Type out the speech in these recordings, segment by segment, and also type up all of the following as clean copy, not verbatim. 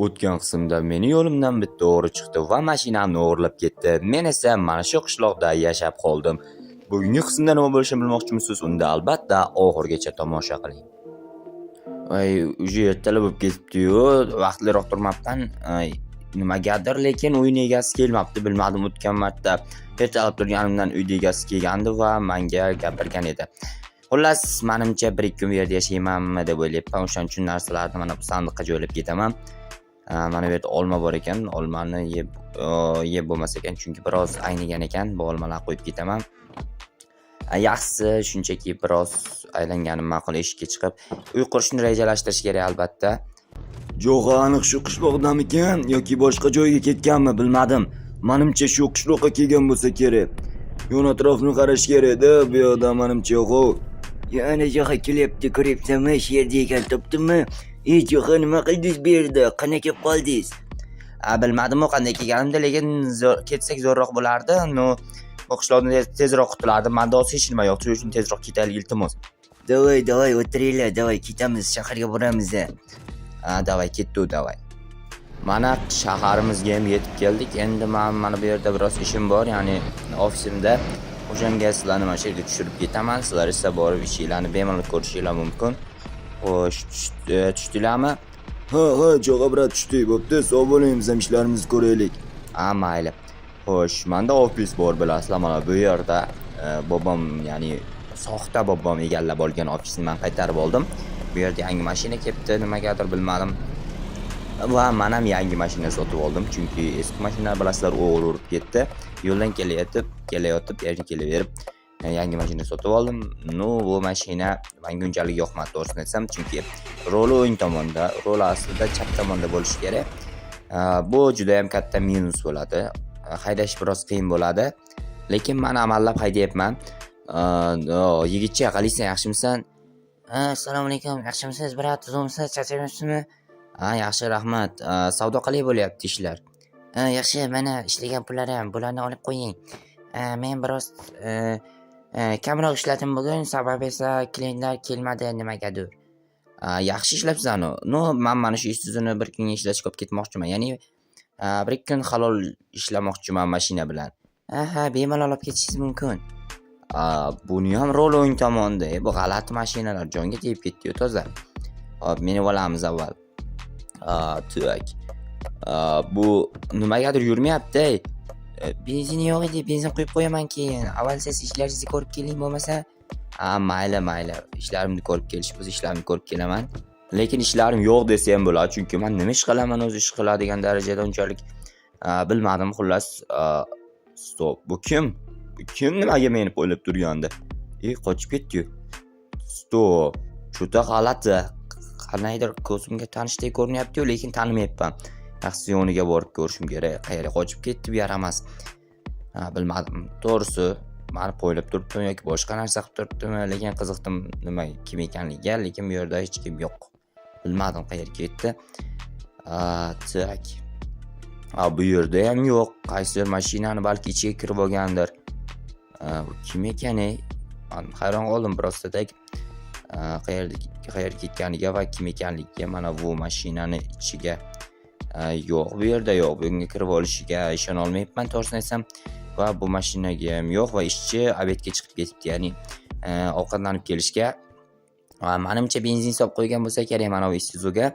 O'tgan qismda meni yo'limdan bitta o'g'ri chiqdi va mashinamni o'g'irlab ketdi. Men esa mana shu qishloqda yashab qoldim. Bugungi qismda nima bo'lishini bilmoqchimisiz? Unda albatta oxirigacha tomosha qiling. Ay, uje ertalab bo'lib ketibdi-yu, vaqtliroq turmabman. Nimagadir, lekin uyning egasi kelmabdi. Bilmadim, o'tgan marta ertalab turganimdan uyning egasi kelgandi va menga gapirgan edi. Xullas, menimcha 1-2 kun bu yerda yashaymanmi deb o'ylayapman. O'shaning uchun narsalarni mana bu sandiqqa joylab ketaman. Mana bu yerda olma bor ekan. Olmani yeb bo'lmas ekan, chunki biroz aynigan ekan. Bu olmalarni qo'yib ketaman. Yaxshisi shunchaki biroz aylanganim ma'qul, eshikka chiqib uy qurishni rejalashtirish kerak albatta. Jo'g'a aniq shu qishloqdamikan yoki boshqa joyga ketganmi bilmadim. Menimcha shu qishloqqa kelgan bo'lsa kerak. Yon atrofni qarash kerak-da, bu yoqda menimcha yo'q. Yana jo'xa kelyapti, ko'ryapsanmi? Shu yerda ekan, topdimmi? Jo'xa, nima qildingiz bu yerda? Qana kelib qoldingiz? Bilmadim-ku qanday kelganimda, lekin ketsak zo'rroq bo'lardi. Bu qishloqdan tezroq qutulardim. Menda hozir hech nima yo'q, shuning uchun tezroq ketaylik, iltimos. Davay, o'tiringlar, davay, ketamiz, shaharga boramiz. Davay, ketdik, davay. Mana shaharimizga ham yetib keldik. Endi men mana bu yerda biroz ishim bor, ya'ni ofisimda. O'shanga sizlarni mana shu yerga tushirib ketaman. Sizlar esa borib ishinglarni bemalol ko'rishinglar mumkin. Xo'sh, tushdinglarmi? Ha, jo'g'a brat tushdik. Bo'pti, sog' bo'ling, biz ham ishlarimizni ko'raylik. Mayli. Xo'sh, menda ofis bor, bilasizlar. Mana bu yerda bobom, ya'ni soxta bobom egallab olgan ofisni men qaytarib oldim. Bu yerda yangi mashina kelibdi, nimagadir bilmadim. Va men ham yangi mashina sotib oldim, chunki eski mashina bilasizlar o'g'ri urib ketdi. Yo'ldan kelayotib, erkin kelaverib yangi mashina sotib oldim. Bu mashina menga unchalik yoqmadi, to'g'risini aytsam, chunki roli o'ng tomonda, roli aslida chap tomonda bo'lishi kerak. Bu juda ham katta minus bo'ladi. Haydash biroz qiyin bo'ladi, lekin men amallab haydayapman. Yigitcha, qalaysan, yaxshimisan? Assalomu alaykum, yaxshimisiz, brat? Zo'msiz, charchaymizmi? Yaxshi, rahmat. Savdo qalay bo'lyapti ishlar? Yaxshi, mana ishlagan pullarim, bularni olib qo'ying. Men biroz kamroq ishladim bugun, sababi esa klientlar kelmadi nimagadir. Yaxshi ishlabsan-ku. Men mana shu Isuzu'ni bir kunga ishlatishga olib ketmoqchiman. Ya'ni 1 kun halol ishlamoqchiman mashina bilan. Bemalol olib ketishingiz mumkin. Buni ham rol o'ng tomonda. Bu g'alati mashinalar jonga tegib ketdi-yu toza. Hop, meni olamiz avval. Tak. Bu nimagadir yurmayapti. Benzin yo'q edi, benzin quyib qo'yaman keyin. Avval siz ishlaringizni ko'rib keling bo'lmasa. Mayli. Ishlarimni ko'rib kelish bo'lsa, ishlarimni ko'rib kelaman. Lekin ishlarim yo'q desa ham bo'ladi, chunki men nima ish qilaman, o'zi ish qiladigan darajada unchalik bilmadim. Xullas, stop. Bu kim? Nimaga meni o'ylab turgandi? Qochib ketdi-yu. Stop. Juda g'alati. Qanaydir ko'zimga tanishdek ko'rinyapti-yu, lekin tanimayapman. Yaxshi yoniga borib ko'rishim kerak. Qayerga qochib ketdi, bu yaramas. Bilmadim. To'g'risi, meni o'ylab turibdimi yoki boshqa narsa qilib turibdimi, lekin qiziqdim nima kim ekanligiga, lekin bu yerda hech kim yo'q. Bilmadim qayerga ketdi. Tak. Bu yerda ham yo'q. Qaysidir mashinani balki ichiga kirib olgandir. Kim ekan-ey? Men hayron qoldim biroztadak. Qayerga ketganiga va kim ekanligiga. Mana bu mashinani ichiga yo'q, bu yerda yo'q. Bunga kirib olishiga ishona olmayapman, to'g'risini aytsam. Va bu mashinaga ham yo'q va ishchi obedga chiqib ketibdi, ya'ni ovqatlanib kelishga. Menimcha benzin solib qo'ygan bo'lsa kerak mana bu Isuzuga.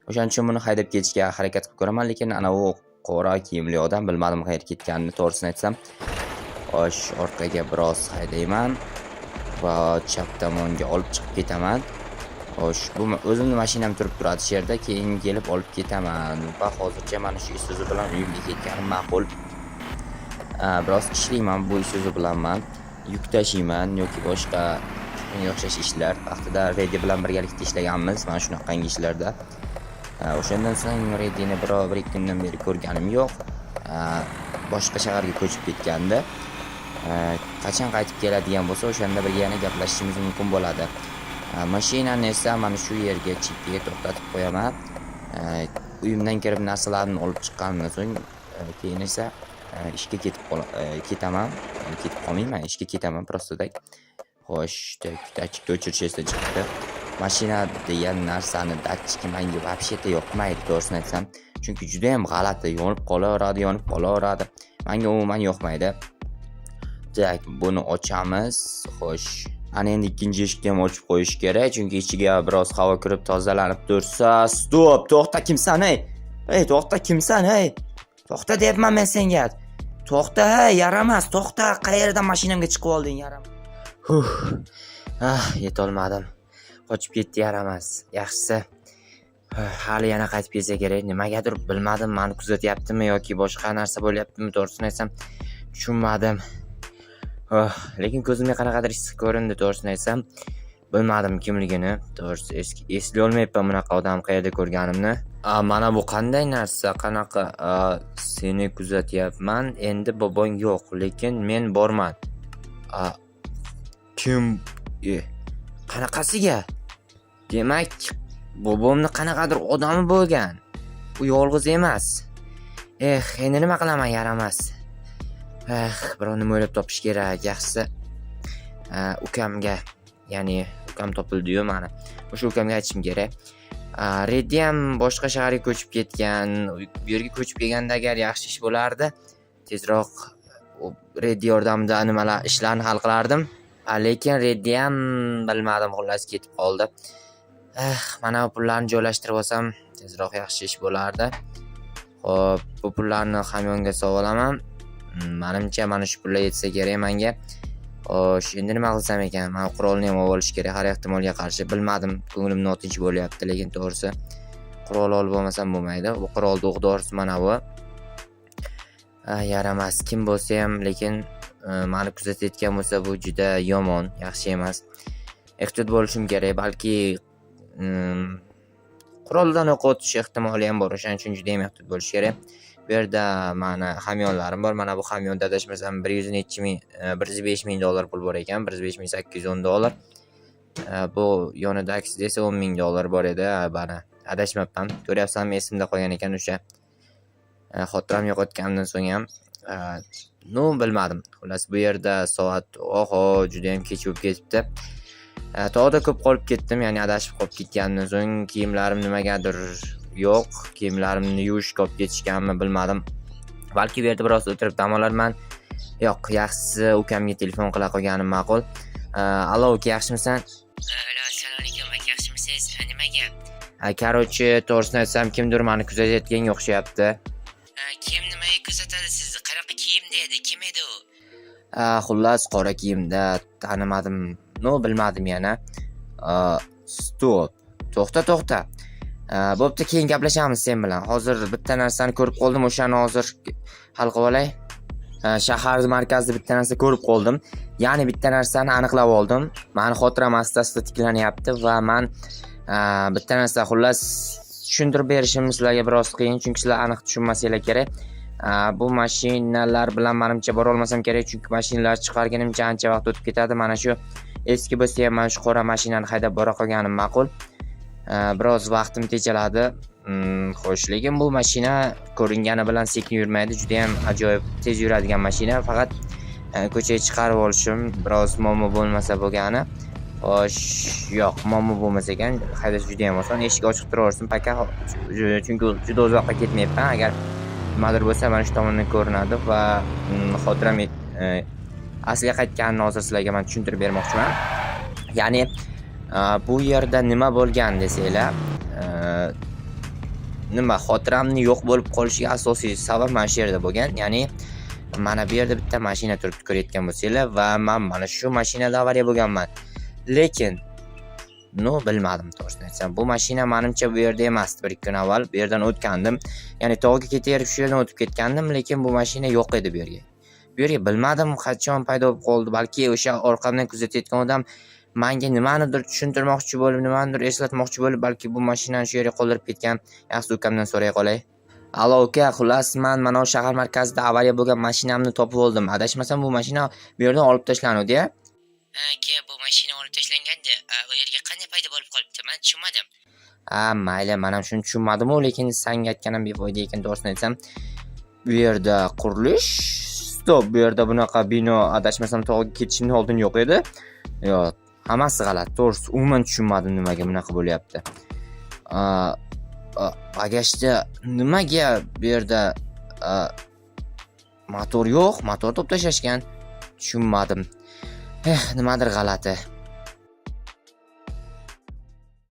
O'shaning uchun buni haydab ketishga harakat qilib ko'raman, lekin ana u qora kiyimli odam bilmadim qayerga ketganini, to'g'risini aytsam. Xo'sh, orqaga biroz haydayman va chap tomonga olib chiqib ketaman. Xo'sh, bu o'zimning mashinam turib turadi shu yerda, keyin kelib olib ketaman. Va hozircha mana shu Isuzu bilan uyimga ketganim ma'qul. Biroz ishlayman bu Isuzu bilan men. Yuk tashiyman yoki boshqa shunga o'xshash ishlar. Vaqtida Redi bilan birgalikda ishlaganmiz, mana shunaqangi ishlarda. O'shandan so'ng Redini 1-2 kundan beri ko'rganim yo'q. Boshqa shaharga ko'chib ketgandi. Qachon qaytib keladigan bo'lsa, o'shanda birga yana gaplashishimiz mumkin bo'ladi. Mashinani esa mana shu yerga chekkaga to'xtatib qo'yaman. Uyimdan kirib narsalarni olib chiqqanimdan so'ng keyin esa ishga ketaman. Ketib qolmayman, ishga ketaman prostadak. Xo'sh, tachikni o'chirish esdan chiqdi. mashina degan narsani datchiki menga вообще yoqmaydi to'g'risini aytsam. Chunki juda ham g'alati, yonib qolaveradi. Menga umuman yoqmaydi. Tak, buni ochamiz. Xo'sh, ana endi ikkinchi eshikni ham ochib qo'yish kerak, chunki ichiga biroz havo kirib tozalanib tursa. Stop, to'xta, kimsan ey? Ey, to'xta, kimsan ey? To'xta deyapman men senga. To'xta, hey, yaramas, to'xta. Qayerdan mashinamga chiqib olding, yaramas. Yetolmadim. Qochib ketdi, yaramas. Yaxshisi. Hali yana qaytib kelsa kerak. Nimagadir bilmadim, meni kuzatyaptimi yoki boshqa narsa bo'lyaptimi, to'g'risini aytsam tushunmadim. Lekin ko'zimga qanaqadir issiq ko'rindi, to'g'risini aytsam bilmadim kimligini. To'g'risi eslay olmayapman bunaqa odam qayerda ko'rganimni. Mana bu qanday narsa, qanaqa seni kuzatyapman. Endi bobong yo'q, lekin men borman. Kim? Qanaqasiga? Demak, bobomni qanaqadir odami bo'lgan. U yolg'iz emas. Endi nima qilaman, yaramas. Birov nima o'ylab topish kerak. Yaxshisi ukamga, ya'ni ukam topildi-yu mana. O'sha ukamga aytishim kerak. Reddi ham boshqa shaharga ko'chib ketgan. Bu yerga ko'chib kelganda agar yaxshi ish bo'lardi, tezroq Reddi yordamida nimalar ishlarni hal qilardim. Lekin Reddi ham bilmadim, xullas ketib qoldi. Mana bu pullarni joylashtirib olsam, tezroq yaxshi ish bo'lardi. Xo'p, bu pullarni hamyonga solib olaman. Menimcha mana shu pullar yetsa kerak menga. Xo'sh, endi nima qilsam ekan? Men qurolni ham olib olish kerak, har ehtimolga qarshi. Bilmadim, ko'nglim notinch bo'lyapti, lekin to'g'risi qurol olib olmasam bo'lmaydi. Bu qurol do'g'dorisi mana bu. Yaramas kim bo'lsa ham, lekin meni kuzatayotgan bo'lsa bu juda yomon, yaxshi emas. Ehtiyot bo'lishim kerak, balki quroldan o'q otish ehtimoli ham bor, o'shaning uchun juda ham ehtiyot bo'lish kerak. Bu yerda mana hamyonlarim bor. Mana bu hamyonda adashmasam 105 ming dollar pul bor ekan, 105.810 dollar. Bu yonidagisi esa 10 ming dollar bor edi. Mana adashmabman. Ko'ryapsanmi, esimda qolgan ekan o'sha. Xotiram yo'qotgandan so'ng ham bilmadim. Xullas bu yerda soat juda ham kech bo'lib ketibdi. Tog'da ko'p qolib ketdim, ya'ni adashib qolib ketgandan so'ng kiyimlarim nimagadir yo'q. Kiyimlarimni yuvishga olib ketishganmi bilmadim. Balki bu yerda biroz o'tirib dam olarman. Yo'q, yaxshisi ukamga telefon qila qo'yganim ma'qul. Allo, uka, yaxshimisan? Assalomu alaykum, aka, yaxshimisiz? Nimaga? Короче, to'g'risini aytsam, kimdir meni kuzatayotganga o'xshayapti. Kim nimaga kuzatadi sizni? Qanaqa kiyimda edi? Kim edi u? Xullas qora kiyimda, tanimadim. Bilmadim yana. Stop. To'xta. Bo'pti, keyin gaplashamiz sen bilan. Hozir bitta narsani ko'rib qoldim, o'shani hozir hal qilib olay. Shahar markazida bitta narsa ko'rib qoldim. Ya'ni bitta narsani aniqlab oldim. Meni xotiram asta-asta tiklanyapti va men bitta narsa, xullas tushuntirib berishim sizlarga biroz qiyin, chunki sizlar aniq tushunmasanglar kerak. Bu mashinalar bilan menimcha bora olmasam kerak, chunki mashinalar chiqarganimcha ancha vaqt o'tib ketadi. Mana shu eski bo'lsa ham mana shu qora mashinani haydab bora qolganim ma'qul. Biroz vaqtim tejaladi. Xo'sh, lekin bu mashina ko'ringani bilan sekin yurmaydi, juda ham ajoyib tez yuradigan mashina. Faqat ko'chaga chiqarib olishim biroz muammo bo'lmasa bo'lgani. Xo'sh, yo'q, muammo bo'lmasa ekan, haydash juda ham oson. Eshik ochiq turaversin, paka, chunki juda uzoqqa ketmayapman. Agar nimadir bo'lsa mana shu tomondan ko'rinadi va xotiram asliga qaytganini hozir sizlarga men tushuntirib bermoqchiman. Ya'ni bu yerda nima bo'lgan desanglar, xotiramni yo'q bo'lib qolishiga asosiy sabab mana shu yerda bo'lgan. Ya'ni mana bu yerda bitta mashina turibdi, ko'rayotgan bo'lsanglar, va men mana shu mashinada avariya bo'lganman. Lekin bilmadim, to'g'risini aytsam. Bu mashina menimcha bu yerda emasdi. 1-2 kun avval bu yerdan o'tgandim. Ya'ni tog'ga ketaverib shu yerdan o'tib ketgandim, lekin bu mashina yo'q edi bu yerga. Bu yerga bilmadim qachon paydo bo'lib qoldi. Balki o'sha orqamdan kuzatayotgan odam menga nimanidir tushuntirmoqchi bo'lib, nimanidir eslatmoqchi bo'lib, balki bu mashinani shu yerga qoldirib ketgan. Yaxshi ukamdan so'ray qolay. Allo, uka, xullas men mana shu shahar markazida avariya bo'lgan mashinamni topib oldim. Adashmasam bu mashina bu yerdan olib tashlanadi-ya. Aka, bu mashina olib tashlanganda, u yerga qanday paydo bo'lib qolibdi? Men tushunmadim. Mayli, men ham shuni tushunmadim-ku, lekin senga aytganim befoyda ekan, to'g'risini aytsam. Bu yerda qurilish, stop, bu yerda bunaqa bino adashmasam tog'ga ketishimning oldin yo'q edi. Yo'q, Hammasi g'alati. To'g'risi, umuman tushunmadim nimaga bunaqa bo'lyapti. Bagajda nimaga bu yerda motor yo'q? Motor to'p tashlashgan. Tushunmadim. Nimadir g'alati.